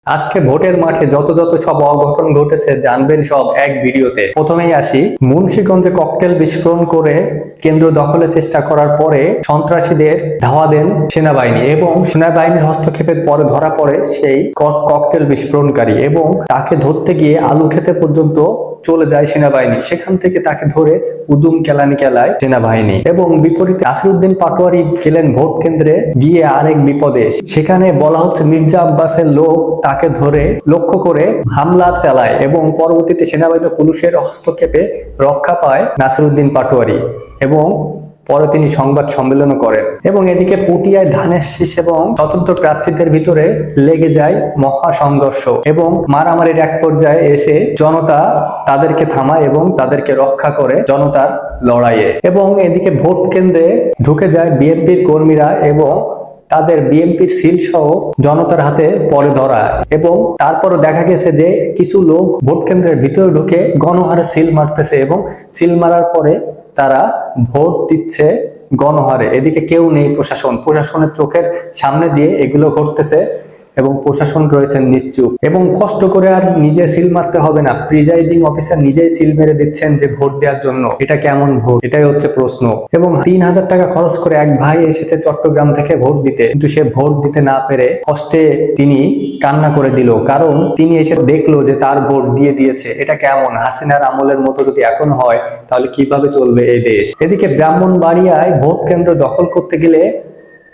আজকে ভোটের মাঠে যত যত সব অঘটন ঘটেছে জানবেন সব এক ভিডিওতে। প্রথমেই আসি, মুন্সিগঞ্জে ককটেল বিস্ফোরণ করে কেন্দ্র দখলের চেষ্টা করার পরে সন্ত্রাসীদের ধাওয়া দেন সেনাবাহিনী এবং সেনাবাহিনীর হস্তক্ষেপের পরে ধরা পড়ে সেই ককটেল বিস্ফোরণকারী এবং তাকে ধরতে গিয়ে আলু খেতে পর্যন্ত চলে যায় সেনাবাহিনী। সেখান থেকে তাকে ধরে উদুম কেলানি কেলায় সেনাবাহিনী এবং বিপরীতে নাসিরউদ্দিন পাটোয়ারি গেলেন ভোট কেন্দ্রে গিয়ে আরেক বিপদে। সেখানে বলা হচ্ছে মির্জা আব্বাসের লোক তাকে ধরে লক্ষ্য করে হামলা চালায় এবং পরবর্তীতে সেনাবাহিনী পুলিশের হস্তক্ষেপে রক্ষা পায় নাসিরউদ্দিন পাটোয়ারি এবং পরে তিনি সংবাদ সম্মেলন করেন। এবং এদিকে পটিয়ায় ধানের শীষ এবং স্বতন্ত্র প্রার্থীদের ভিতরে লেগে যায় মহা সংঘর্ষ এবং মারামারির এক পর্যায়ে এসে জনতা তাদেরকে থামায় এবং তাদেরকে রক্ষা করে জনতার লড়াইয়ে। এবং এদিকে ভোট কেন্দ্রে ঢুকে যায় বিএনপির কর্মীরা এবং তাদের বিএনপির সিল সহ জনতার হাতে পরে ধরা এবং তারপরও দেখা গেছে যে কিছু লোক ভোট কেন্দ্রের ভিতরে ঢুকে গণহারে সিল মারতেছে এবং সিল মারার পরে তারা ভোট দিচ্ছে গণহারে। এদিকে কেউ নেই, প্রশাসনের চোখের সামনে দিয়ে এগুলো ঘটতেছে এবং প্রশাসন রয়েছেন নিশ্চুপ। এবং কষ্ট করে আর নিজে সিল মারতে হবে না, প্রিজাইডিং অফিসার নিজেই সিল মেরে দিচ্ছেন যে ভোট দেওয়ার জন্য। এটা কেমন ভোট, এটাই হচ্ছে প্রশ্ন। এবং 3000 টাকা খরচ করে এক ভাই এসেছে চট্টগ্রাম থেকে ভোট দিতে, কিন্তু সে ভোট দিতে না পেরে কষ্টে তিনি কান্না করে দিল, কারণ তিনি এসে দেখলো যে তার ভোট দিয়ে দিয়েছে। এটা কেমন? হাসিনার আমলের মতো যদি এখন হয় তাহলে কিভাবে চলবে এই দেশ? এদিকে ব্রাহ্মণবাড়িয়ায় ভোট কেন্দ্র দখল করতে গেলে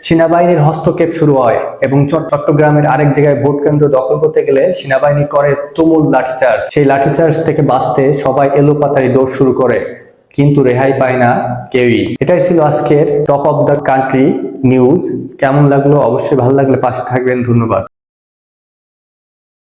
সেনাবাহিনীর হস্তক্ষেপ শুরু হয় এবং চট্টগ্রামের আরেক জায়গায় ভোট কেন্দ্র দখল করতে গেলে সেনাবাহিনী করে তুমুল লাঠিচার্জ। সেই লাঠিচার্জ থেকে বাঁচতে সবাই এলোপাতাড়ি দৌড় শুরু করে, কিন্তু রেহাই পায় না কেউই। এটাই ছিল আজকের top of the country news. কেমন লাগলো? অবশ্যই ভালো লাগলে পাশে থাকবেন। ধন্যবাদ।